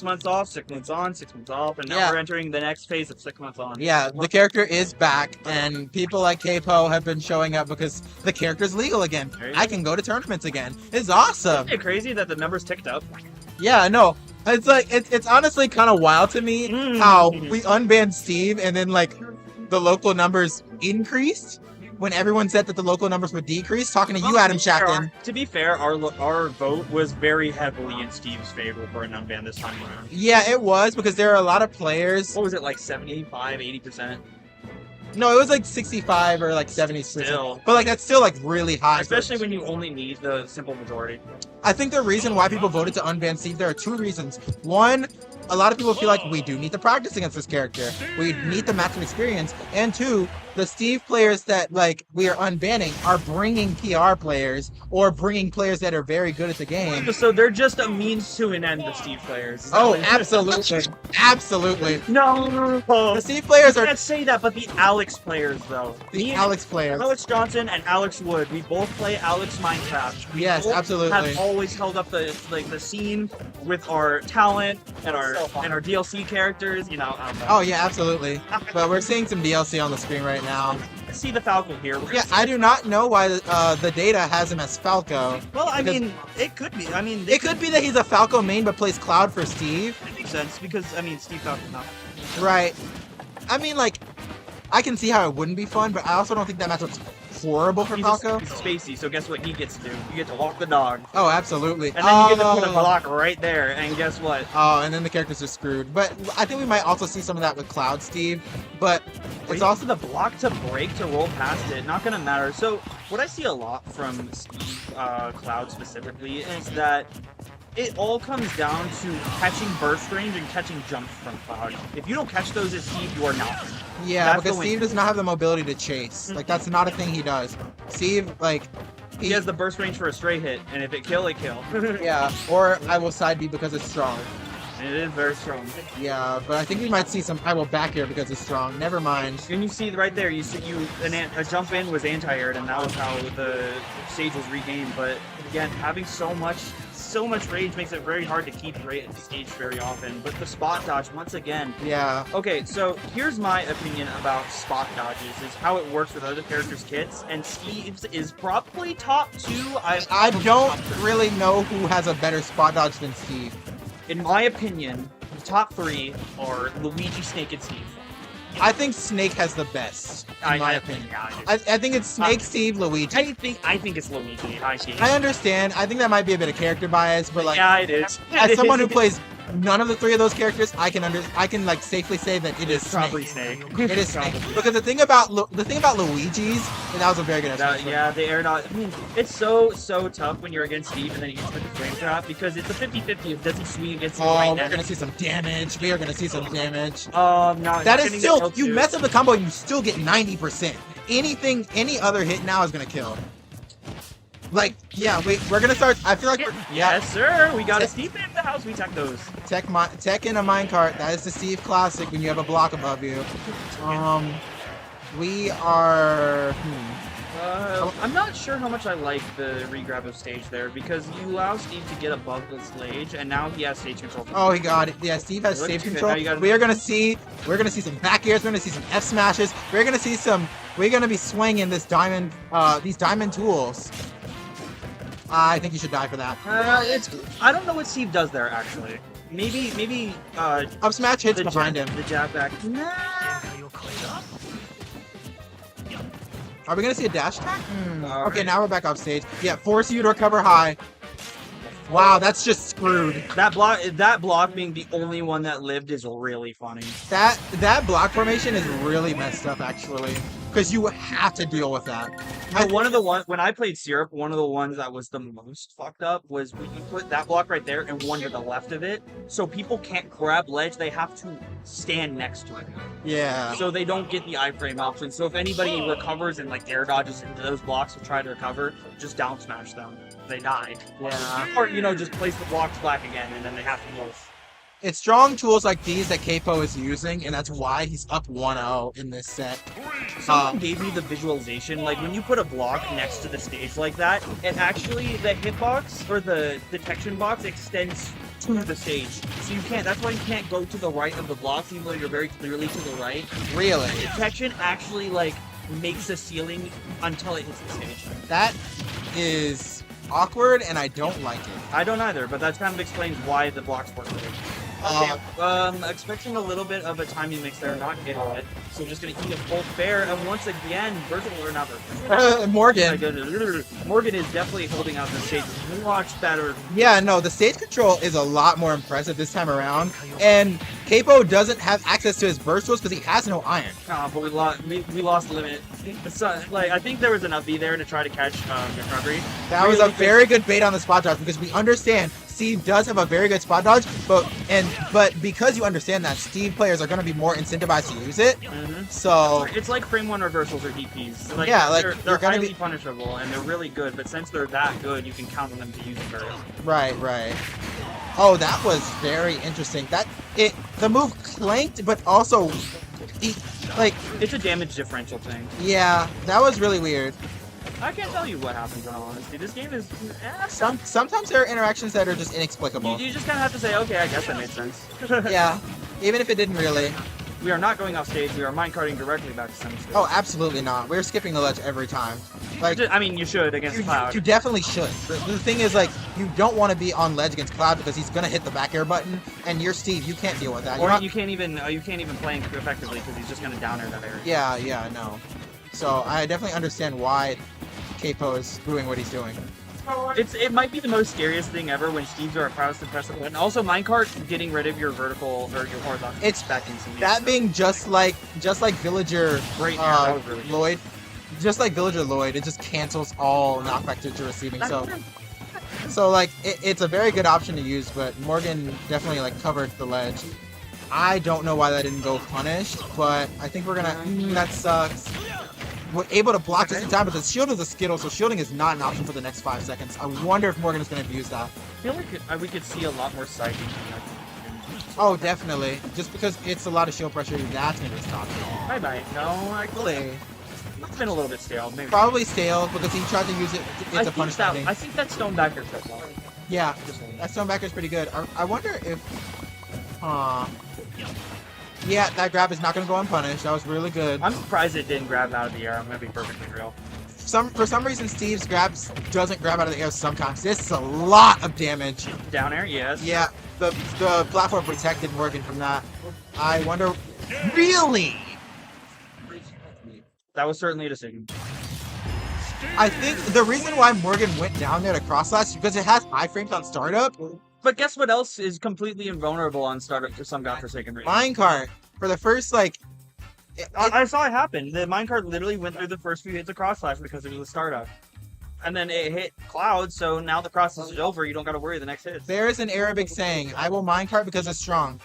months off, 6 months on, 6 months off, and now we're entering the next phase of 6 months on. Yeah, the character is back, and people like Kaypo have been showing up because the character's legal again. I can go to tournaments again. It's awesome. Isn't it crazy that the numbers ticked up? Yeah, no. It's like it's honestly kind of wild to me how we unbanned Steve and then like the local numbers increased when everyone said that the local numbers would decrease. Talking to you, Adam Shackton. To be fair, our vote was very heavily in Steve's favor for an unban this time around. Yeah, it was because there are a lot of players. What was it, like 75, 80%? No, it was like 65 or like 70%. Still. But like that's still like really high. Especially when you only need the simple majority. I think the reason why people voted to unban Steve, there are two reasons. One, a lot of people feel like we do need to practice against this character. We need the matchup experience. And two, the Steve players that like we are unbanning are bringing PR players or bringing players that are very good at the game. So they're just a means to an end, the Steve players. Oh, absolutely. Absolutely. No. The Steve players are... I can't say that, but the Alex players, though. The Alex players. Alex Johnson and Alex Wood. We both play Alex Minecraft. Yes, absolutely. Have always held up the scene with our talent and our DLC characters, you know. Oh yeah, absolutely. But we're seeing some DLC on the screen right now. I see the Falco here. Yeah, I do not know why the data has him as Falco. Well, I mean, it could be. I mean, it could be that he's a Falco main but plays Cloud for Steve. It makes sense because I mean, Steve Falco not. Right. I mean, like, I can see how it wouldn't be fun, but I also don't think that matchup's horrible for Falco. He's spacey, so guess what he gets to do? You get to walk the dog. Oh, absolutely. And then you get to put a block right there, and guess what? Oh, and then the characters are screwed. But I think we might also see some of that with Cloud Steve. But it's also the block to break to roll past it. Not gonna matter. So what I see a lot from Steve Cloud specifically is that it all comes down to catching burst range and catching jumps from Cloud. If you don't catch those as Steve, you are not. Yeah, that's because Steve does not have the mobility to chase. Like, that's not a thing he does. Steve, like... He has the burst range for a straight hit, and if it kill, it kill. Yeah, or I will side B because it's strong. It is very strong. Yeah, but I think we might see some I will back air because it's strong. Never mind. And you see right there, you see a jump in was anti-aired, and that was how the stage was regained. But again, having so much range makes it very hard to keep stage very often. But the spot dodge, once again. Yeah. Okay, so here's my opinion about spot dodges, is how it works with other characters' kits, and Steve's is probably top 2. I don't really know who has a better spot dodge than Steve. In my opinion, the top 3 are Luigi, Snake, and Steve. I think Snake has the best, in my opinion. I think it's Snake, Steve, Luigi. I think it's Luigi. I understand. I think that might be a bit of character bias, but like, yeah, it is. As someone who plays none of the 3 of those characters, I can like safely say that it is probably Snake. It is Snake. Because the thing about Luigi's, and that was a very good explanation. Yeah, the air dodge. I mean, it's so tough when you're against Steve and then you hit with the frame trap because it's a 50-50 if does he swing against you right now. We're gonna see some damage. We are gonna see some damage. No, that is still you mess up the combo, you still get 90%. Any other hit now is gonna kill. Like, yeah, we're gonna start. I feel like yes, sir. We got a Steve in the house. We tech those. Tech in a minecart. That is the Steve classic when you have a block above you. We are. I'm not sure how much I like the regrab of stage there because you allow Steve to get above the stage, and now he has stage control. Oh, he got it. Yeah, Steve has stage control. We're gonna see some back airs. We're gonna see some F smashes. We're gonna be swinging this diamond. These diamond tools. I think you should die for that. I don't know what Steve does there actually. Maybe up smash hits behind him. The jab back. Nah. Are we gonna see a dash attack? Okay, now we're back off stage. Yeah, force you to recover high. Wow, that's just screwed. That block being the only one that lived is really funny. That block formation is really messed up actually, because you have to deal with that. When I played Syrup, one of the ones that was the most fucked up was when you put that block right there and one to the left of it, so people can't grab ledge, they have to stand next to it. Yeah. So they don't get the iframe option. So if anybody recovers and like air dodges into those blocks to try to recover, just down smash them. They died. Yeah. Or just place the blocks back again and then they have to move. It's strong tools like these that Kaypo is using, and that's why he's up 1-0 in this set. Someone gave me the visualization, like when you put a block next to the stage like that, it actually, the hitbox or the detection box extends to the stage. So you can't, that's why you can't go to the right of the blocks, even though you're very clearly to the right. Really? Detection actually, like, makes the ceiling until it hits the stage. That is awkward, and I don't like it. I don't either, but that kind of explains why the blocks work. Okay, expecting a little bit of a timing mix there, not getting it. So just gonna eat a full fair, and once again, versatile or not versatile. Morgan. Morgan is definitely holding out the stage much better. Yeah, no, the stage control is a lot more impressive this time around, and Kaypo doesn't have access to his versatiles because he has no iron. But we lost limit. So, like, I think there was enough B there to try to catch recovery. That was a very good bait on the spot dodge because we understand Steve does have a very good spot dodge, but because you understand that, Steve players are going to be more incentivized to use it. So it's like frame one reversals or DPs. Like, yeah, like they're highly punishable and they're really good, but since they're that good, you can count on them to use it very often. Right. Oh, that was very interesting. The move clanked, but also it's a damage differential thing. Yeah, that was really weird. I can't tell you what happens in all honesty. This game is sometimes there are interactions that are just inexplicable. You just kind of have to say, okay, I guess that made sense. Yeah, even if it didn't really. We are not going off stage. We are minecarting directly back to center stage. Oh, absolutely not. We're skipping the ledge every time. Like, I mean, you should against Cloud. You definitely should. The thing is, like, you don't want to be on ledge against Cloud because he's gonna hit the back air button, and you're Steve. You can't deal with that. Or you can't even play him effectively because he's just gonna down air that area. Yeah, no. So I definitely understand why Kaypo is doing what he's doing. It might be the most scariest thing ever when Steves are a prowess suppressive and also minecart getting rid of your vertical or your horizontal. It's back in that being just like Villager really Lloyd, just like Villager Lloyd, it just cancels all knockback to receiving. So like it's a very good option to use, but Morgan definitely like covered the ledge. I don't know why that didn't go punished, but I think we're gonna. That sucks. We're able to block just in time, but the shield is a skittle, so shielding is not an option for the next 5 seconds. I wonder if Morgan is going to abuse that. I feel like we could see a lot more sighting. Oh, definitely. Just because it's a lot of shield pressure, that's going to be stopped. Bye. No, actually. It's been a little bit stale. Maybe. Probably stale because he tried to use it to punish that. I think that Stonebacker took long. Yeah, that Stonebacker is pretty good. I wonder if... Yeah, that grab is not going to go unpunished. That was really good. I'm surprised it didn't grab out of the air. I'm going to be perfectly real. For some reason, Steve's grabs doesn't grab out of the air sometimes. This is a lot of damage. Down air, yes. Yeah, the platform protected Morgan from that. I wonder... Really? That was certainly a decision. I think the reason why Morgan went down there to cross slash is because it has iframes on startup. But guess what else is completely invulnerable on startup for some godforsaken reason? Minecart. For the first, like... I saw it happen. The minecart literally went through the first few hits of cross slash because it was a startup. And then it hit Cloud, so now the cross slash is over. You don't got to worry the next hit. There is an Arabic saying, I will minecart because it's strong.